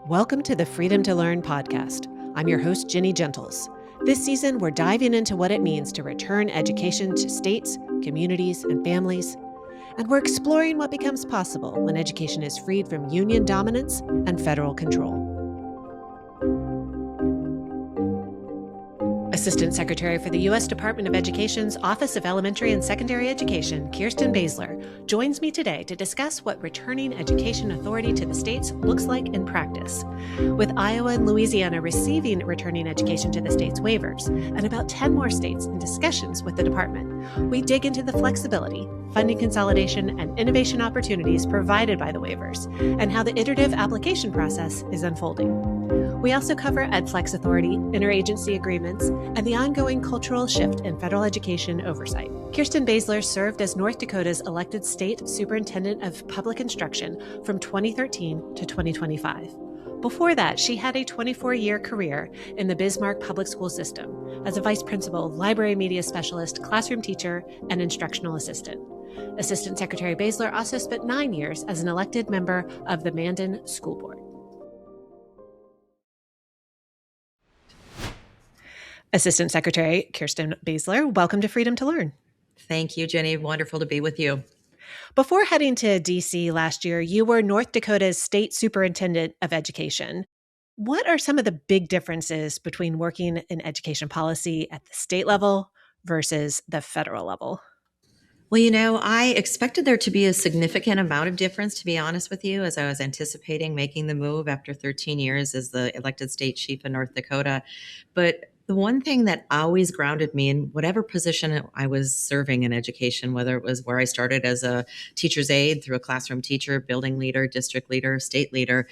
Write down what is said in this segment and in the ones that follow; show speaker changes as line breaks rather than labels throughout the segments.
Welcome to the Freedom to Learn podcast. I'm your host, Ginny Gentles. This season, we're diving into what it means to return education to states, communities, and families. And we're exploring what becomes possible when education is freed from union dominance and federal control. Assistant Secretary for the U.S. Department of Education's Office of Elementary and Secondary Education, Kirsten Baesler, joins me today to discuss what returning education authority to the states looks like in practice. With Iowa and Louisiana receiving returning education to the states waivers, and about 10 more states in discussions with the department, we dig into the flexibility, funding consolidation, and innovation opportunities provided by the waivers, and how the iterative application process is unfolding. We also cover EdFlex authority, interagency agreements, and the ongoing cultural shift in federal education oversight. Kirsten Baesler served as North Dakota's elected state superintendent of public instruction from 2013 to 2025. Before that, she had a 24-year career in the Bismarck public school system as a vice principal, library media specialist, classroom teacher, and instructional assistant. Assistant Secretary Baesler also spent 9 years as an elected member of the Mandan School Board. Assistant Secretary Kirsten Baesler, welcome to Freedom to Learn.
Thank you, Jenny. Wonderful to be with you.
Before heading to D.C. last year, you were North Dakota's state superintendent of education. What are some of the big differences between working in education policy at the state level versus the federal level?
Well, I expected there to be a significant amount of difference, to be honest with you, as I was anticipating making the move after 13 years as the elected state chief in North Dakota. But the one thing that always grounded me in whatever position I was serving in education, whether it was where I started as a teacher's aide through a classroom teacher, building leader, district leader, state leader,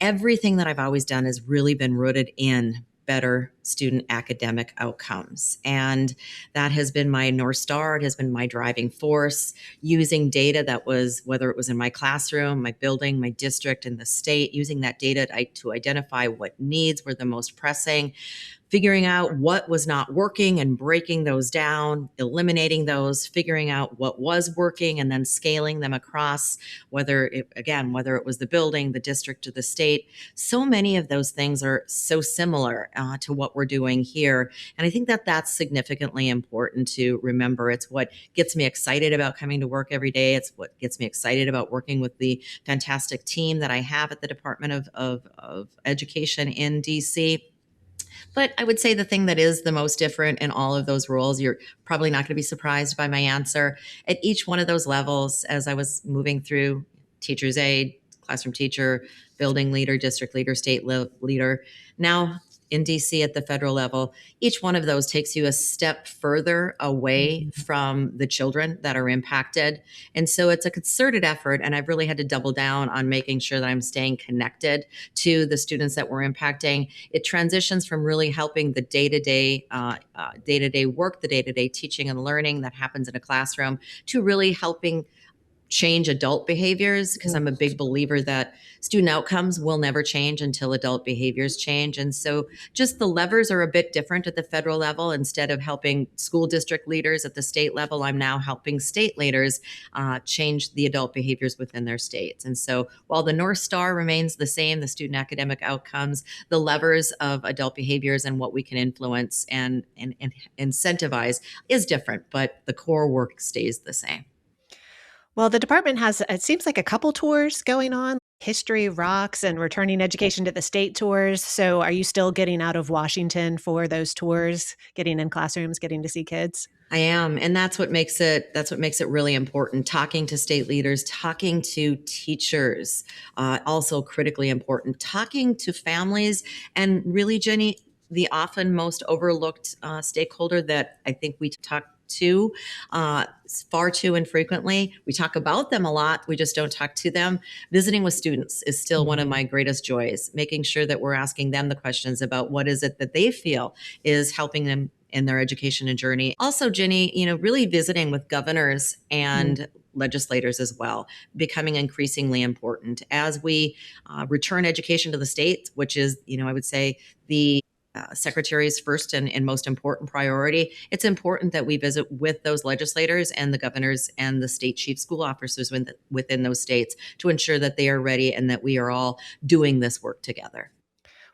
everything that I've always done has really been rooted in better student academic outcomes. And that has been my North Star. It has been my driving force, using data that was, whether it was in my classroom, my building, my district, and the state, using that data to identify what needs were the most pressing, figuring out what was not working and breaking those down, eliminating those, figuring out what was working, and then scaling them across, whether it was the building, the district, or the state. So many of those things are so similar to what we're doing here. And I think that that's significantly important to remember. It's what gets me excited about coming to work every day. It's what gets me excited about working with the fantastic team that I have at the Department of Education in DC. But I would say the thing that is the most different in all of those roles, you're probably not going to be surprised by my answer. At each one of those levels, as I was moving through teacher's aide, classroom teacher, building leader, district leader, state leader, now in DC at the federal level, each one of those takes you a step further away from the children that are impacted. And so it's a concerted effort. And I've really had to double down on making sure that I'm staying connected to the students that we're impacting. It transitions from really helping the day-to-day work, the day-to-day teaching and learning that happens in a classroom, to really helping change adult behaviors, because I'm a big believer that student outcomes will never change until adult behaviors change. And so just the levers are a bit different at the federal level. Instead of helping school district leaders at the state level, I'm now helping state leaders change the adult behaviors within their states. And so while the North Star remains the same, the student academic outcomes, the levers of adult behaviors and what we can influence and incentivize is different, but the core work stays the same.
Well, the department has, it seems like, a couple tours going on, History Rocks and Returning Education to the State tours. So are you still getting out of Washington for those tours, getting in classrooms, getting to see kids?
I am. And that's what makes it really important. Talking to state leaders, talking to teachers, also critically important, talking to families, and really, Jenny, the often most overlooked stakeholder that I think we talk to far too infrequently. We talk about them a lot. We just don't talk to them. Visiting with students is still one of my greatest joys, making sure that we're asking them the questions about what is it that they feel is helping them in their education and journey. Also, Jenny, really visiting with governors and legislators as well, becoming increasingly important as we return education to the states, which is, I would say, the secretary's first and most important priority. It's important that we visit with those legislators and the governors and the state chief school officers within those states to ensure that they are ready and that we are all doing this work together.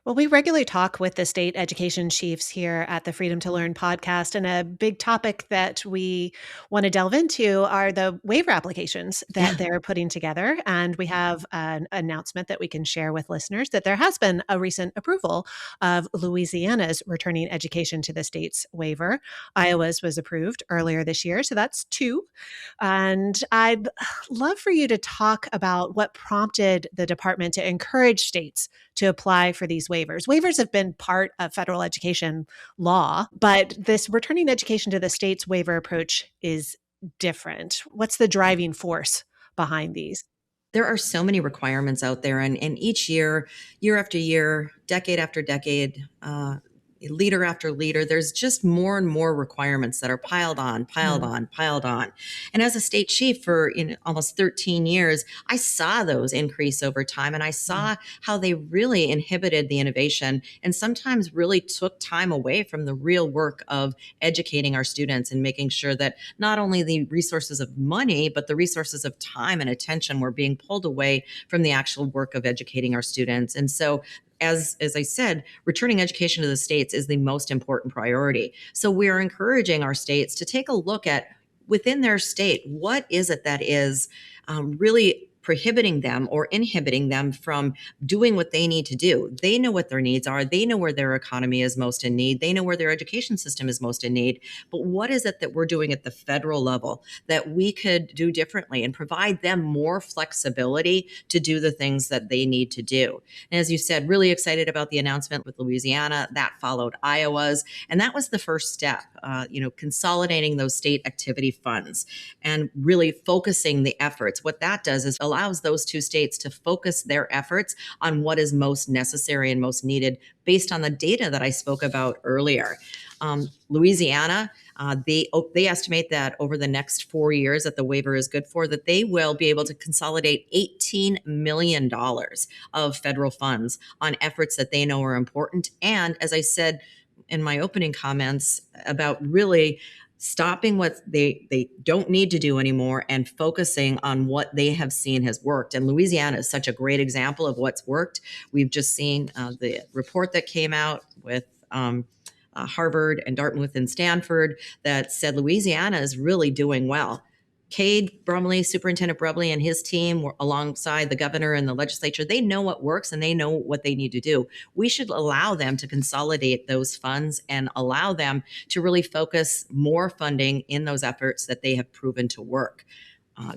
Well, we regularly talk with the state education chiefs here at the Freedom to Learn podcast, and a big topic that we want to delve into are the waiver applications that they're putting together. And we have an announcement that we can share with listeners that there has been a recent approval of Louisiana's returning education to the state's waiver. Iowa's was approved earlier this year, so that's two. And I'd love for you to talk about what prompted the department to encourage states to apply for these waivers. Waivers have been part of federal education law, but this returning education to the states waiver approach is different. What's the driving force behind these?
There are so many requirements out there, and each year after year, decade after decade, leader after leader, there's just more and more requirements that are piled on, piled on. And as a state chief for almost 13 years, I saw those increase over time, and I saw how they really inhibited the innovation and sometimes really took time away from the real work of educating our students and making sure that not only the resources of money, but the resources of time and attention were being pulled away from the actual work of educating our students. And so as I said, returning education to the states is the most important priority. So we are encouraging our states to take a look at within their state, what is it that is really prohibiting them or inhibiting them from doing what they need to do. They know what their needs are. They know where their economy is most in need. They know where their education system is most in need. But what is it that we're doing at the federal level that we could do differently and provide them more flexibility to do the things that they need to do? And as you said, really excited about the announcement with Louisiana. That followed Iowa's. And that was the first step, consolidating those state activity funds and really focusing the efforts. What that does is allows those two states to focus their efforts on what is most necessary and most needed based on the data that I spoke about earlier. Louisiana, they estimate that over the next 4 years that the waiver is good for, that they will be able to consolidate $18 million of federal funds on efforts that they know are important. And as I said in my opening comments about really stopping what they don't need to do anymore and focusing on what they have seen has worked. And Louisiana is such a great example of what's worked. We've just seen the report that came out with Harvard and Dartmouth and Stanford that said Louisiana is really doing well. Cade Brumley, Superintendent Brumley and his team alongside the governor and the legislature, they know what works and they know what they need to do. We should allow them to consolidate those funds and allow them to really focus more funding in those efforts that they have proven to work.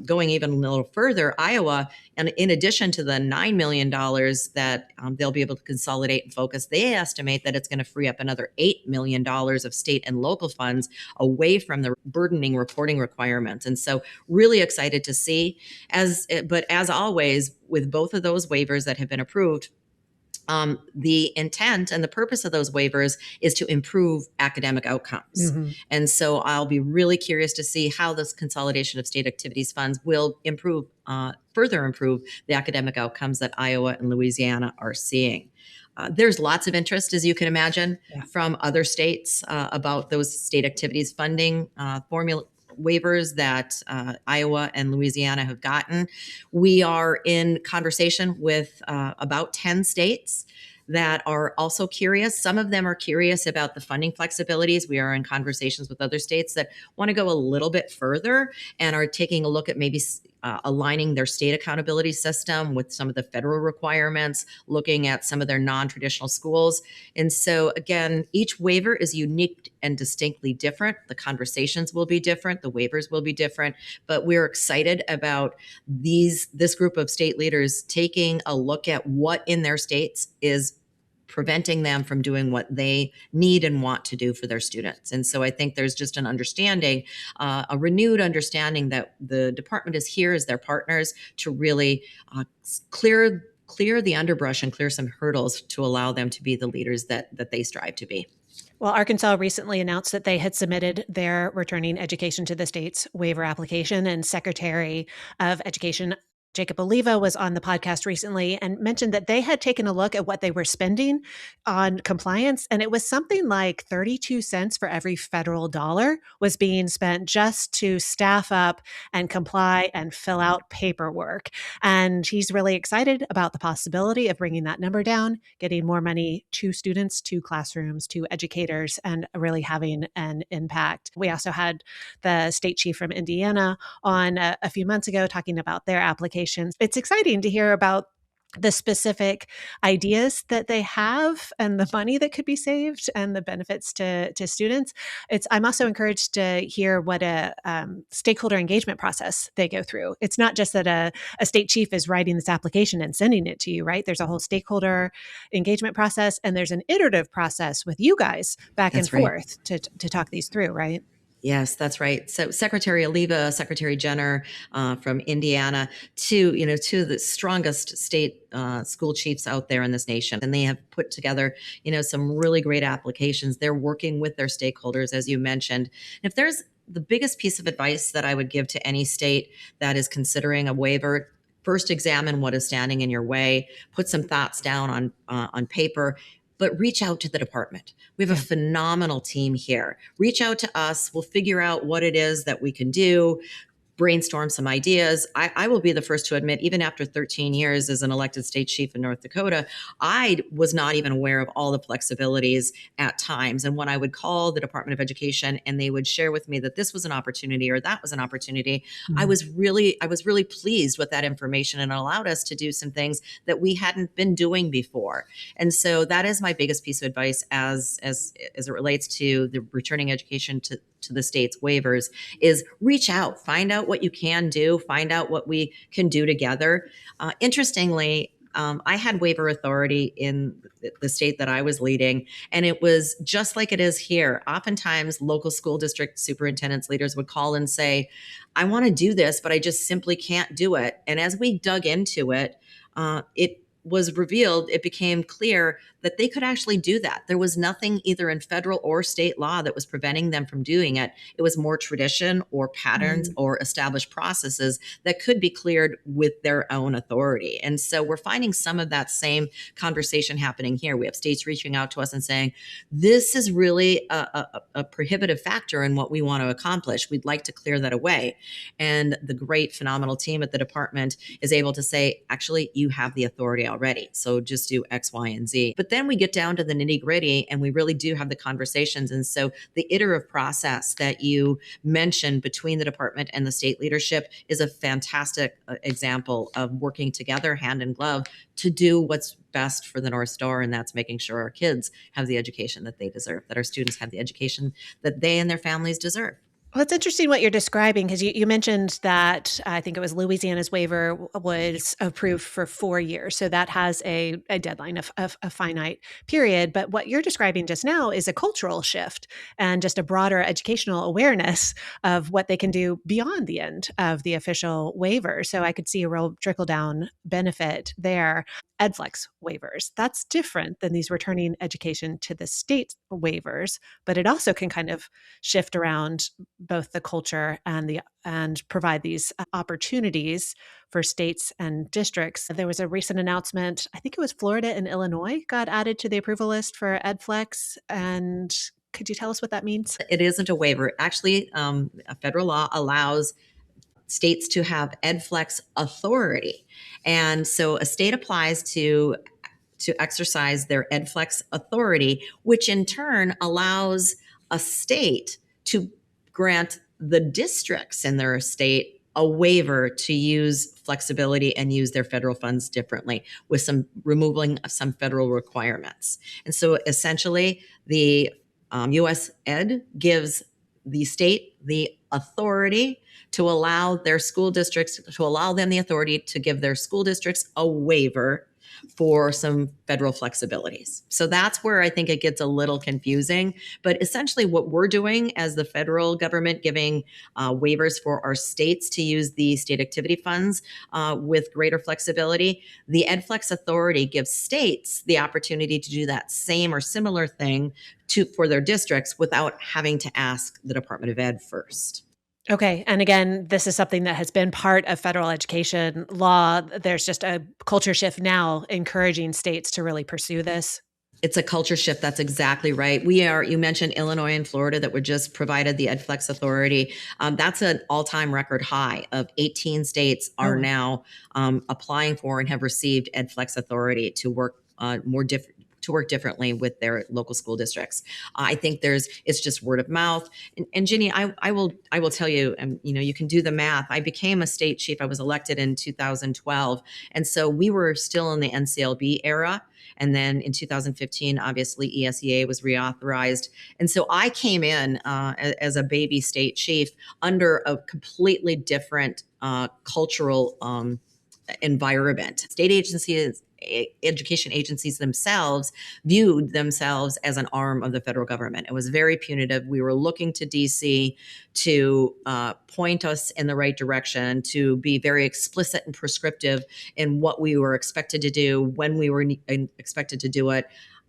Going even a little further, Iowa, and in addition to the $9 million that they'll be able to consolidate and focus, they estimate that it's going to free up another $8 million of state and local funds away from the burdening reporting requirements. And so really excited to see, but as always, with both of those waivers that have been approved, the intent and the purpose of those waivers is to improve academic outcomes. And so I'll be really curious to see how this consolidation of state activities funds will further improve the academic outcomes that Iowa and Louisiana are seeing. There's lots of interest, as you can imagine, from other states about those state activities funding formula waivers that Iowa and Louisiana have gotten. We are in conversation with about 10 states that are also curious. Some of them are curious about the funding flexibilities. We are in conversations with other states that want to go a little bit further and are taking a look at maybe aligning their state accountability system with some of the federal requirements, looking at some of their non-traditional schools. And so again, each waiver is unique and distinctly different. The conversations will be different, the waivers will be different, but we're excited about this group of state leaders taking a look at what in their states is preventing them from doing what they need and want to do for their students. And so I think there's just an understanding, a renewed understanding that the department is here as their partners to really clear the underbrush and clear some hurdles to allow them to be the leaders that they strive to be.
Well, Arkansas recently announced that they had submitted their returning education to the states waiver application, and Secretary of Education Jacob Oliva was on the podcast recently and mentioned that they had taken a look at what they were spending on compliance, and it was something like 32 cents for every federal dollar was being spent just to staff up and comply and fill out paperwork. And he's really excited about the possibility of bringing that number down, getting more money to students, to classrooms, to educators, and really having an impact. We also had the state chief from Indiana on a few months ago talking about their applications. It's exciting to hear about the specific ideas that they have and the money that could be saved and the benefits to students. I'm also encouraged to hear what a stakeholder engagement process they go through. It's not just that a state chief is writing this application and sending it to you, right? There's a whole stakeholder engagement process, and there's an iterative process with you guys back and forth to talk these through, right?
Yes, that's right. So Secretary Oliva, Secretary Jenner from Indiana, two of the strongest state school chiefs out there in this nation. And they have put together, some really great applications. They're working with their stakeholders, as you mentioned. If there's the biggest piece of advice that I would give to any state that is considering a waiver, first examine what is standing in your way, put some thoughts down on paper, but reach out to the department. We have a phenomenal team here. Reach out to us. We'll figure out what it is that we can do, brainstorm some ideas. I will be the first to admit, even after 13 years as an elected state chief in North Dakota, I was not even aware of all the flexibilities at times. And when I would call the Department of Education and they would share with me that this was an opportunity or that was an opportunity, I was really pleased with that information, and it allowed us to do some things that we hadn't been doing before. And so that is my biggest piece of advice as it relates to the returning education to the state's waivers, is reach out, find out what you can do, find out what we can do together. Interestingly, I had waiver authority in the state that I was leading, and it was just like it is here. Oftentimes, local school district superintendents, leaders would call and say, I want to do this, but I just simply can't do it. And as we dug into it, it was revealed, it became clear that they could actually do that. There was nothing either in federal or state law that was preventing them from doing it. It was more tradition or patterns or established processes that could be cleared with their own authority. And so we're finding some of that same conversation happening here. We have states reaching out to us and saying, this is really a prohibitive factor in what we want to accomplish. We'd like to clear that away. And the great, phenomenal team at the department is able to say, actually, you have the authority already. So just do X, Y, and Z. But then we get down to the nitty gritty and we really do have the conversations. And so the iterative process that you mentioned between the department and the state leadership is a fantastic example of working together hand in glove to do what's best for the North Star. And that's making sure our kids have the education that they deserve, that our students have the education that they and their families deserve.
Well, it's interesting what you're describing, because you mentioned that I think it was Louisiana's waiver was approved for 4 years. So that has a deadline of a finite period. But what you're describing just now is a cultural shift and just a broader educational awareness of what they can do beyond the end of the official waiver. So I could see a real trickle down benefit there. EdFlex waivers, that's different than these returning education to the state waivers, but it also can kind of shift around both the culture and provide these opportunities for states and districts. There was a recent announcement, I think it was Florida and Illinois got added to the approval list for EdFlex. And could you tell us what that means?
It isn't a waiver. Actually, a federal law allows states to have EdFlex authority. And so a state applies to exercise their EdFlex authority, which in turn allows a state to grant the districts in their state a waiver to use flexibility and use their federal funds differently, with some removing of some federal requirements. And so essentially the US Ed gives the state the authority to allow their school districts, to allow them the authority to give their school districts a waiver for some federal flexibilities. So that's where I think it gets a little confusing. But essentially what we're doing as the federal government, giving waivers for our states to use the state activity funds with greater flexibility, the EdFlex authority gives states the opportunity to do that same or similar thing for their districts without having to ask the Department of Ed first.
Okay. And again, this is something that has been part of federal education law. There's just a culture shift now encouraging states to really pursue this.
It's a culture shift. That's exactly right. You mentioned Illinois and Florida that were just provided the EdFlex authority. That's an all-time record high of 18 states are
Oh,
now applying for and have received EdFlex authority to work to work differently with their local school districts. I think it's just word of mouth. And Ginny, I will tell you, and you can do the math. I became a state chief. I was elected in 2012, and so we were still in the NCLB era. And then in 2015, obviously, ESEA was reauthorized. And so I came in as a baby state chief under a completely different cultural environment. State agencies, education agencies themselves viewed themselves as an arm of the federal government. It was very punitive. We were looking to DC to point us in the right direction, to be very explicit and prescriptive in what we were expected to do, when we were expected to do it,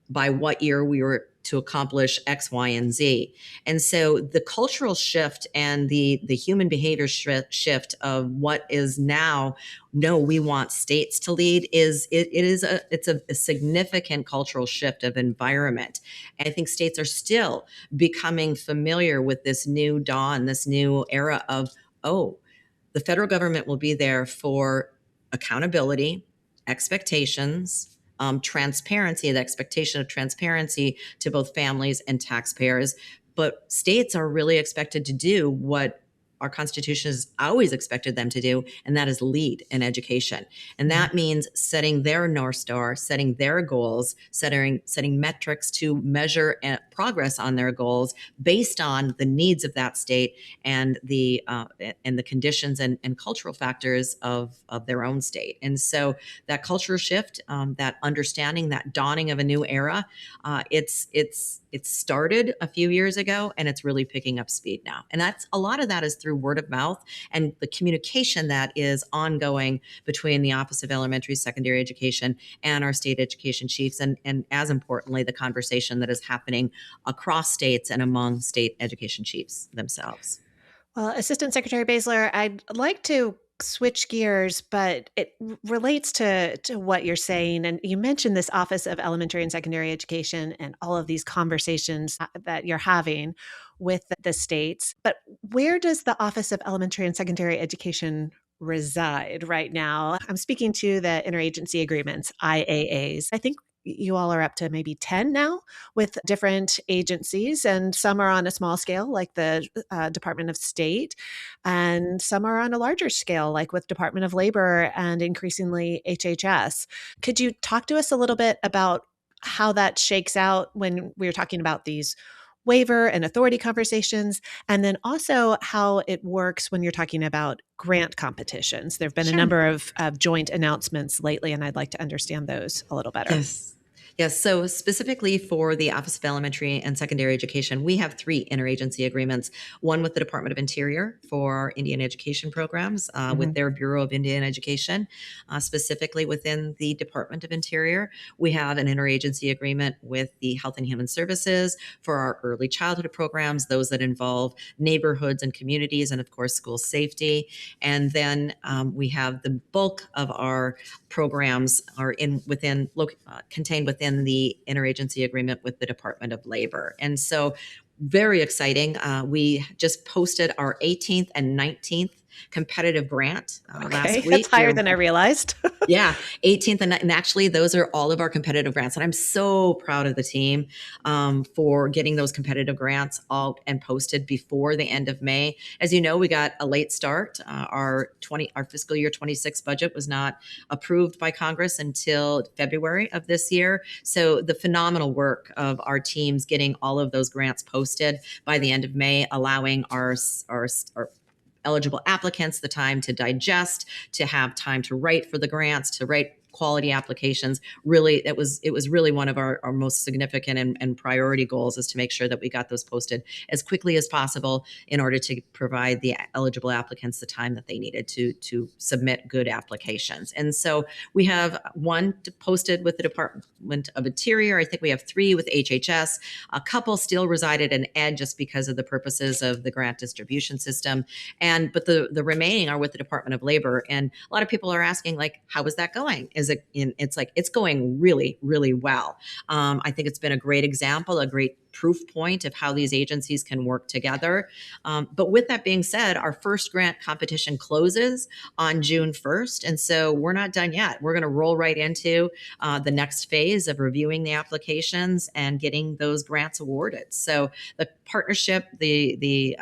by what year we were to accomplish X, Y, and Z. And so the cultural shift and the human behavior shift of what is now, no, we want states to lead it's a significant cultural shift of environment. And I think states are still becoming familiar with this new dawn, this new era of, oh, the federal government will be there for accountability, expectations, transparency, the expectation of transparency to both families and taxpayers. But states are really expected to do what our Constitution has always expected them to do, and that is lead in education. And that means setting their North Star, setting their goals, setting metrics to measure progress on their goals based on the needs of that state and the conditions and cultural factors of their own state. And so that culture shift, that understanding, that dawning of a new era, it started a few years ago, and it's really picking up speed now. And a lot of that is through word of mouth and the communication that is ongoing between the Office of Elementary Secondary Education and our state education chiefs, and as importantly, the conversation that is happening across states and among state education chiefs themselves.
Well, Assistant Secretary Baesler, I'd like to switch gears, but it relates to what you're saying. And you mentioned this Office of Elementary and Secondary Education and all of these conversations that you're having with the states. But where does the Office of Elementary and Secondary Education reside right now? I'm speaking to the interagency agreements, IAAs. I think you all are up to maybe 10 now with different agencies, and some are on a small scale, like the Department of State, and some are on a larger scale, like with Department of Labor and increasingly HHS. Could you talk to us a little bit about how that shakes out when we were talking about these waiver and authority conversations, and then also how it works when you're talking about grant competitions? There have been a
Sure.
number of joint announcements lately, and I'd like to understand those a little better.
Yes. Yes. So specifically for the Office of Elementary and Secondary Education, we have 3 interagency agreements. One with the Department of Interior for our Indian education programs, with their Bureau of Indian Education. Specifically within the Department of Interior, we have an interagency agreement with the Health and Human Services for our early childhood programs, those that involve neighborhoods and communities, and of course, school safety. And then we have the bulk of our programs are contained within the interagency agreement with the Department of Labor. And so very exciting. We just posted our 18th and 19th competitive grant last
Okay,
week.
that's higher than I realized.
Yeah, 18th and actually those are all of our competitive grants. And I'm so proud of the team for getting those competitive grants all and posted before the end of May. As you know, we got a late start. Our fiscal year 26 budget was not approved by Congress until February of this year. So the phenomenal work of our teams getting all of those grants posted by the end of May, allowing our eligible applicants the time to digest, to have time to write for the grants, to write quality applications. Really, it was really one of our most significant and priority goals, is to make sure that we got those posted as quickly as possible in order to provide the eligible applicants the time that they needed to submit good applications. And so we have one posted with the Department of Interior. I think we have 3 with HHS. A couple still resided in ED just because of the purposes of the grant distribution system. But the remaining are with the Department of Labor. And a lot of people are asking, like, how is that going? It's going really, really well. I think it's been a great example, a great proof point of how these agencies can work together. But with that being said, our first grant competition closes on June 1st. And so we're not done yet. We're going to roll right into the next phase of reviewing the applications and getting those grants awarded. So the partnership, the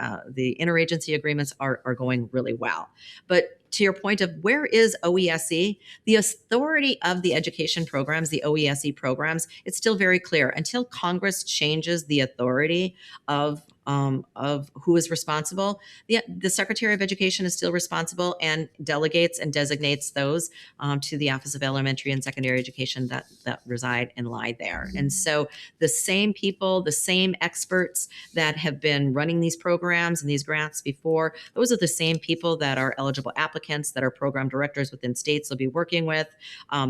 interagency agreements are going really well. But to your point of where is OESE, the authority of the education programs, the OESE programs, it's still very clear. Until Congress changes the authority of who is responsible, the Secretary of Education is still responsible and delegates and designates those to the Office of Elementary and Secondary Education that reside and lie there. Mm-hmm. And so the same people, the same experts that have been running these programs and these grants before, those are the same people that are eligible applicants, that our program directors within states will be working with.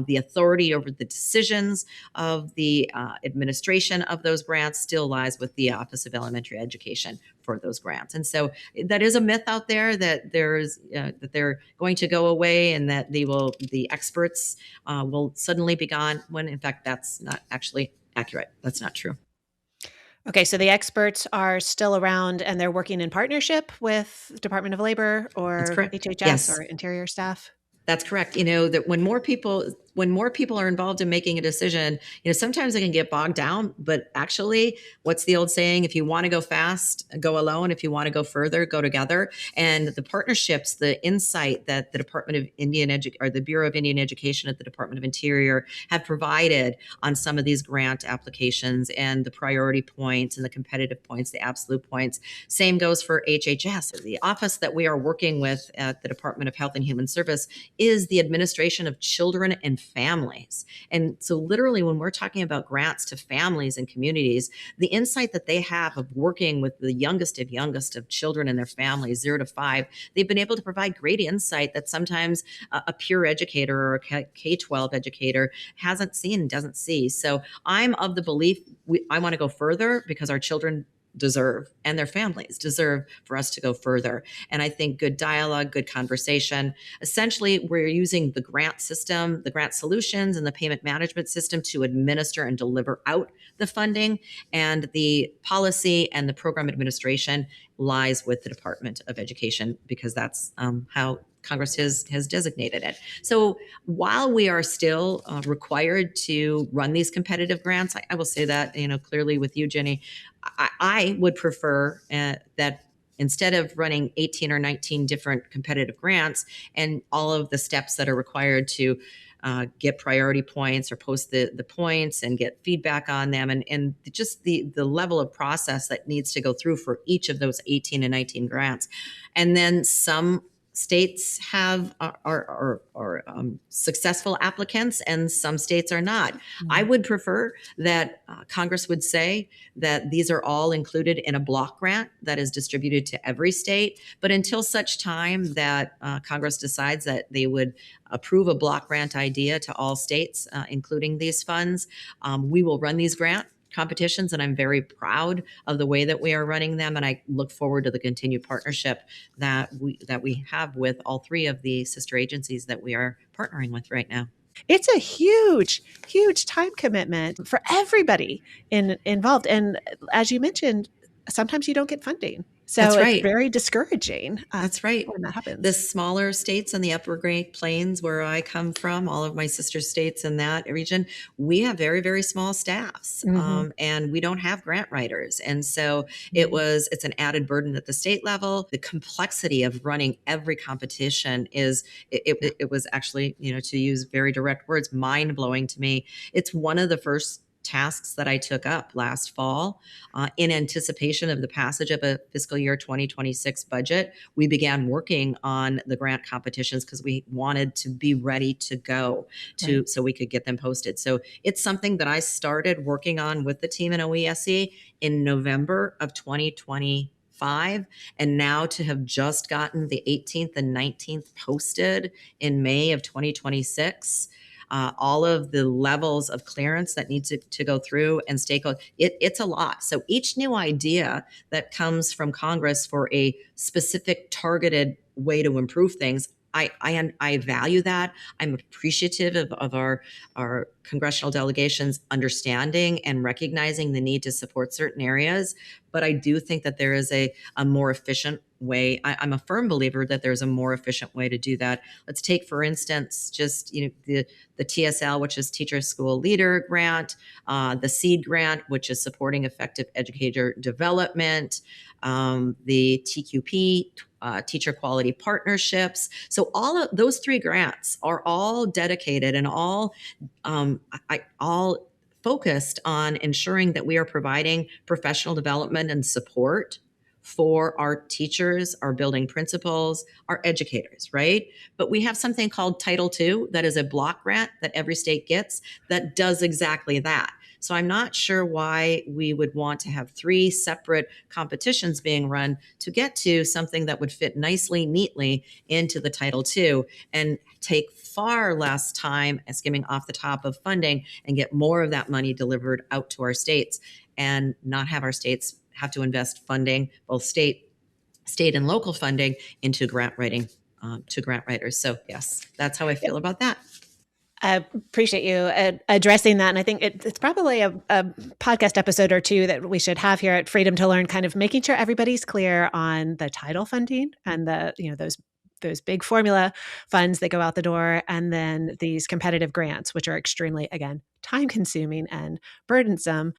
The authority over the decisions of the administration of those grants still lies with the Office of Elementary Education for those grants. And so that is a myth out there that that they're going to go away and that the experts will suddenly be gone, when in fact that's not actually accurate. That's not true.
Okay, so the experts are still around and they're working in partnership with Department of Labor or HHS
yes.
or Interior staff?
That's correct. That when more people are involved in making a decision, sometimes it can get bogged down, but actually, what's the old saying? If you want to go fast, go alone. If you want to go further, go together. And the partnerships, the insight that the Department of the Bureau of Indian Education at the Department of Interior have provided on some of these grant applications, and the priority points and the competitive points, the absolute points. Same goes for HHS. The office that we are working with at the Department of Health and Human Service is the administration of children and families. And so literally when we're talking about grants to families and communities, the insight that they have of working with the youngest of children and their families, 0 to 5, they've been able to provide great insight that sometimes a peer educator or a K-12 educator hasn't seen and doesn't see. So I'm of the belief I want to go further because our children deserve, and their families deserve, for us to go further. And I think good dialogue, good conversation. Essentially, we're using the grant system, the grant solutions, and the payment management system to administer and deliver out the funding. And the policy and the program administration lies with the Department of Education, because that's how Congress has designated it. So while we are still required to run these competitive grants, I will say that, clearly with you, Jenny, I would prefer that instead of running 18 or 19 different competitive grants and all of the steps that are required to get priority points or post the points and get feedback on them, and just the level of process that needs to go through for each of those 18 and 19 grants. And then some states are successful applicants and some states are not. Mm-hmm. I would prefer that Congress would say that these are all included in a block grant that is distributed to every state. But until such time that Congress decides that they would approve a block grant idea to all states, including these funds, we will run these grant competitions, and I'm very proud of the way that we are running them, and I look forward to the continued partnership that we have with all 3 of the sister agencies that we are partnering with right now.
It's a huge, huge time commitment for everybody involved, and as you mentioned, sometimes you don't get funding. So
That's right.
It's very discouraging.
That's right.
When that happens.
The smaller states and the upper Great Plains, where I come from, all of my sister states in that region, we have very, very small staffs, mm-hmm. And we don't have grant writers. And so it's an added burden at the state level. The complexity of running every competition it was actually, to use very direct words, mind blowing to me. It's one of the first tasks that I took up last fall. In anticipation of the passage of a fiscal year 2026 budget, we began working on the grant competitions because we wanted to be ready to go so we could get them posted. So it's something that I started working on with the team in OESE in November of 2025. And now to have just gotten the 18th and 19th posted in May of 2026, all of the levels of clearance that needs to go through and stakeholder, it's a lot. So each new idea that comes from Congress for a specific targeted way to improve things, I value that. I'm appreciative of our congressional delegations understanding and recognizing the need to support certain areas. But I do think that there is a more efficient way. I'm a firm believer that there's a more efficient way to do that. Let's take, for instance, just the TSL, which is Teacher School Leader Grant, the SEED grant, which is supporting effective educator development, the TQP, teacher quality partnerships. So all of those three grants are all dedicated and all focused on ensuring that we are providing professional development and support for our teachers, our building principals, our educators, right? But we have something called Title II that is a block grant that every state gets that does exactly that. So I'm not sure why we would want to have three separate competitions being run to get to something that would fit nicely, neatly into the Title II and take far less time skimming off the top of funding and get more of that money delivered out to our states and not have our states have to invest funding, both state and local funding, into grant writing to grant writers. So yes, that's how I feel about that.
I appreciate you addressing that. And I think it's probably a podcast episode or two that we should have here at Freedom to Learn, kind of making sure everybody's clear on the title funding and those big formula funds that go out the door, and then these competitive grants, which are extremely, again, time consuming and burdensome.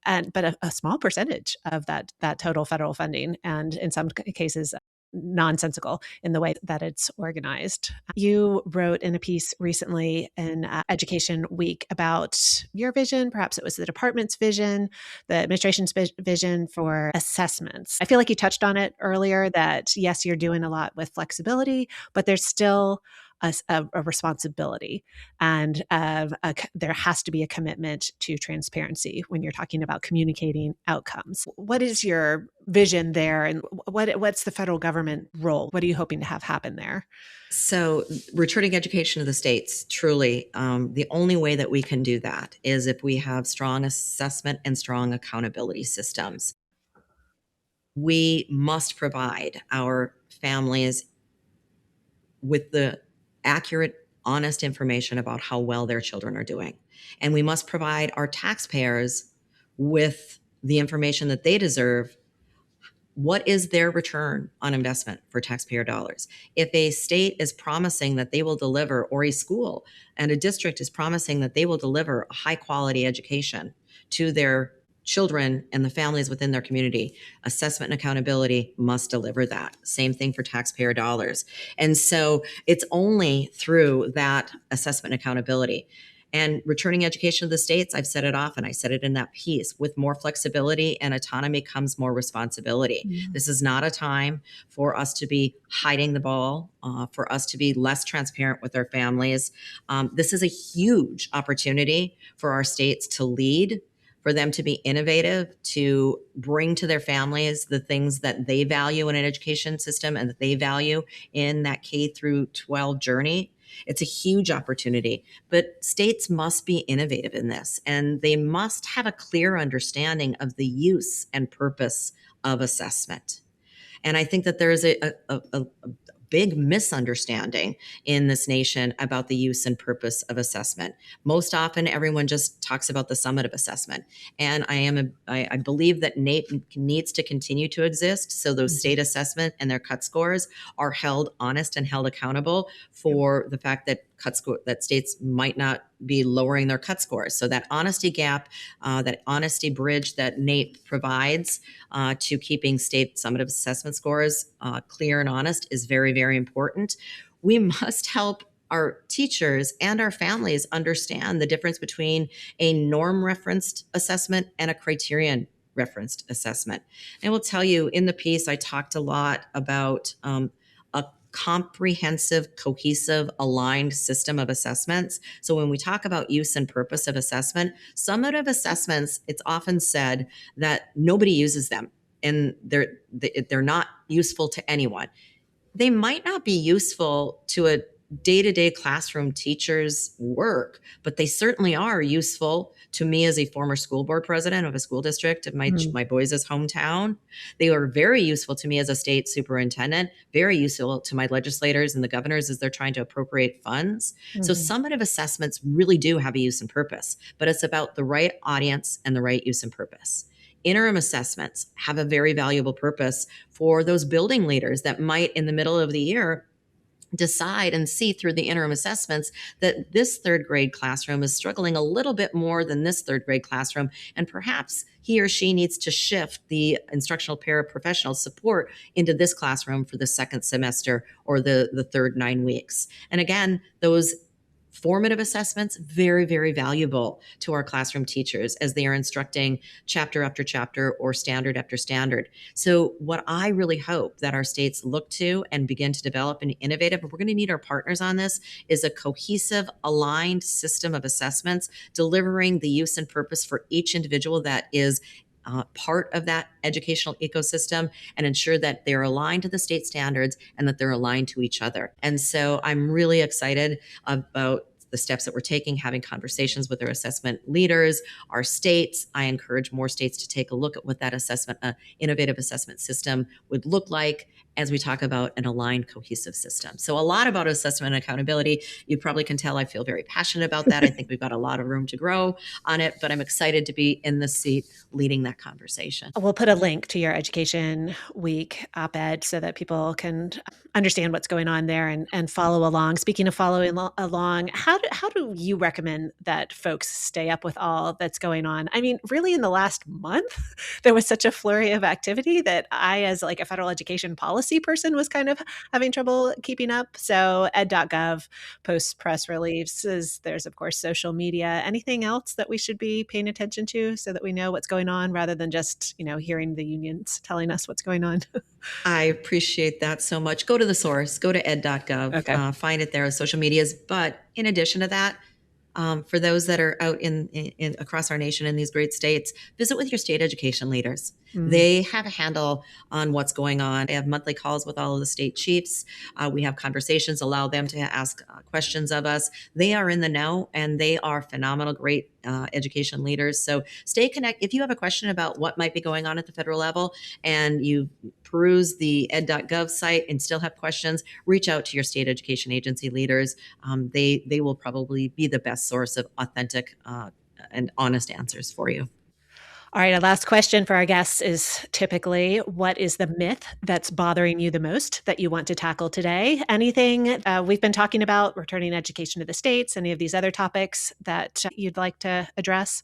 But a small percentage of that total federal funding, and in some cases nonsensical in the way that it's organized. You wrote in a piece recently in Education Week about your vision, perhaps it was the department's vision, the administration's vision for assessments. I feel like you touched on it earlier that yes, you're doing a lot with flexibility, but there's still a responsibility, and there has to be a commitment to transparency when you're talking about communicating outcomes. What is your vision there, and what's the federal government role? What are you hoping to have happen there?
So returning education to the states, truly, the only way that we can do that is if we have strong assessment and strong accountability systems. We must provide our families with the accurate, honest information about how well their children are doing. And we must provide our taxpayers with the information that they deserve. What is their return on investment for taxpayer dollars? If a state is promising that they will deliver, or a school and a district is promising that they will deliver a high quality education to their children and the families within their community, assessment and accountability must deliver that. Same thing for taxpayer dollars. And so it's only through that assessment and accountability. And returning education to the states, I've said it often, I said it in that piece, with more flexibility and autonomy comes more responsibility. Mm-hmm. This is not a time for us to be hiding the ball, for us to be less transparent with our families. This is a huge opportunity for our states to lead, for them to be innovative, to bring to their families the things that they value in an education system and that they value in that K through 12 journey. It's a huge opportunity, but states must be innovative in this, and they must have a clear understanding of the use and purpose of assessment. And I think that there is a big misunderstanding in this nation about the use and purpose of assessment. Most often, everyone just talks about the summative assessment. And I believe that NAEP needs to continue to exist so those state assessment and their cut scores are held honest and held accountable for the fact that that states might not be lowering their cut scores. So that honesty gap, that honesty bridge that NAEP provides to keeping state summative assessment scores clear and honest is very, very important. We must help our teachers and our families understand the difference between a norm referenced assessment and a criterion referenced assessment. And I will tell you, in the piece, I talked a lot about a comprehensive, cohesive, aligned system of assessments. So when we talk about use and purpose of assessment, summative assessments, it's often said that nobody uses them and they're not useful to anyone. They might not be useful to a day-to-day classroom teacher's work, but they certainly are useful to me as a former school board president of a school district of my boys' hometown. They are very useful to me as a state superintendent, very useful to my legislators and the governors as they're trying to appropriate funds. So summative assessments really do have a use and purpose, but it's about the right audience and the right use and purpose. Interim assessments have a very valuable purpose for those building leaders that might, in the middle of the year, decide and see through the interim assessments that this third grade classroom is struggling a little bit more than this third grade classroom. And perhaps he or she needs to shift the instructional paraprofessional support into this classroom for the second semester or the third 9 weeks. And again, those formative assessments, very, very valuable to our classroom teachers as they are instructing chapter after chapter or standard after standard. So what I really hope that our states look to and begin to develop and innovate, but we're going to need our partners on this, is a cohesive, aligned system of assessments, delivering the use and purpose for each individual that is part of that educational ecosystem, and ensure that they're aligned to the state standards and that they're aligned to each other. And so I'm really excited about the steps that we're taking, having conversations with our assessment leaders, our states. I encourage more states to take a look at what that assessment, innovative assessment system would look like as we talk about an aligned, cohesive system. So a lot about assessment and accountability. You probably can tell I feel very passionate about that. I think we've got a lot of room to grow on it, but I'm excited to be in the seat leading that conversation.
We'll put a link to your Education Week op-ed so that people can understand what's going on there and follow along. Speaking of following along, how do you recommend that folks stay up with all that's going on? I mean, really in the last month, there was such a flurry of activity that I, as like a federal education policy person, was kind of having trouble keeping up. So ed.gov posts press releases. There's, of course, social media. Anything else that we should be paying attention to so that we know what's going on rather than just, hearing the unions telling us what's going on?
I appreciate that so much. Go to the source, go to ed.gov,
Okay.
Find it there as social medias. But in addition to that, for those that are out in across our nation in these great states, visit with your state education leaders. They have a handle on what's going on. I have monthly calls with all of the state chiefs. We have conversations, allow them to ask questions of us. They are in the know, and they are phenomenal, great education leaders. So stay connected. If you have a question about what might be going on at the federal level and you peruse the ed.gov site and still have questions, reach out to your state education agency leaders. They will probably be the best source of authentic and honest answers for you.
All right, our last question for our guests is typically, what is the myth that's bothering you the most that you want to tackle today? Anything we've been talking about, returning education to the states, any of these other topics that you'd like to address?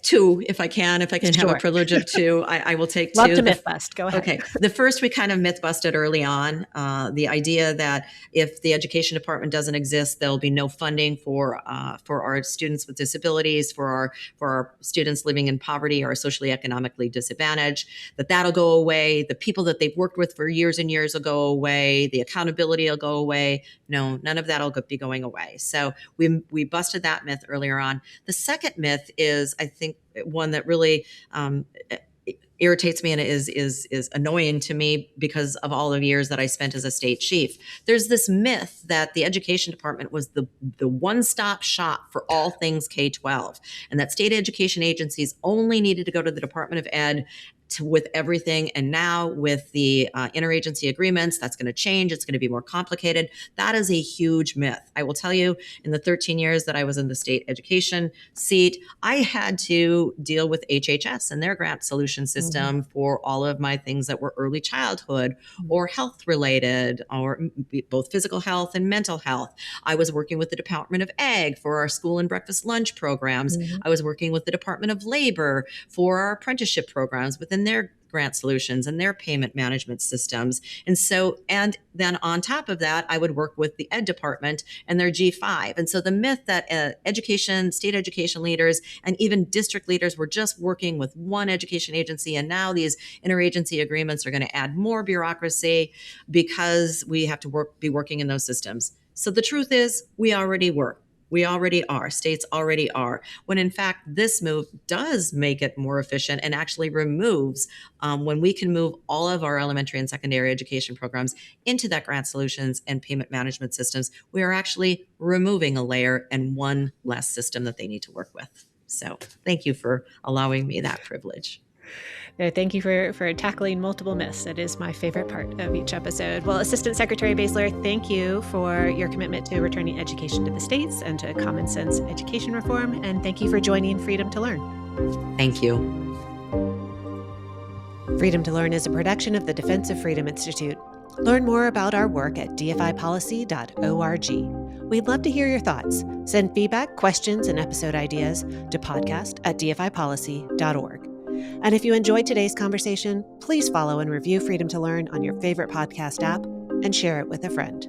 Two, if I can have a privilege of two, I will take two.
Love to myth bust. Go ahead.
Okay. The first, we kind of myth busted early on, the idea that if the education department doesn't exist, there'll be no funding for our students with disabilities, for our students living in poverty or socially economically disadvantaged, that'll go away. The people that they've worked with for years and years will go away. The accountability will go away. No, none of that will be going away. So we busted that myth earlier on. The second myth is, I think, one that really irritates me and is annoying to me because of all the years that I spent as a state chief. There's this myth that the education department was the one-stop shop for all things K-12, and that state education agencies only needed to go to the Department of Ed with everything. And now with the interagency agreements, that's going to change. It's going to be more complicated. That is a huge myth. I will tell you, in the 13 years that I was in the state education seat, I had to deal with HHS and their grant solution system for all of my things that were early childhood or health related, or both physical health and mental health. I was working with the Department of Ag for our school and breakfast lunch programs. I was working with the Department of Labor for our apprenticeship programs within their grant solutions and their payment management systems. And then on top of that, I would work with the Ed Department and their G5. And so the myth that state education leaders, and even district leaders were just working with one education agency, and now these interagency agreements are going to add more bureaucracy because we have to be working in those systems. So the truth is, we already work. We already are. States already are. When in fact, this move does make it more efficient and actually removes, when we can move all of our elementary and secondary education programs into that grant solutions and payment management systems, we are actually removing a layer and one less system that they need to work with. So thank you for allowing me that privilege.
Thank you for tackling multiple myths. It is my favorite part of each episode. Well, Assistant Secretary Baesler, thank you for your commitment to returning education to the states and to common sense education reform. And thank you for joining Freedom to Learn.
Thank you.
Freedom to Learn is a production of the Defense of Freedom Institute. Learn more about our work at dfipolicy.org. We'd love to hear your thoughts. Send feedback, questions, and episode ideas to podcast@dfipolicy.org. And if you enjoyed today's conversation, please follow and review Freedom to Learn on your favorite podcast app and share it with a friend.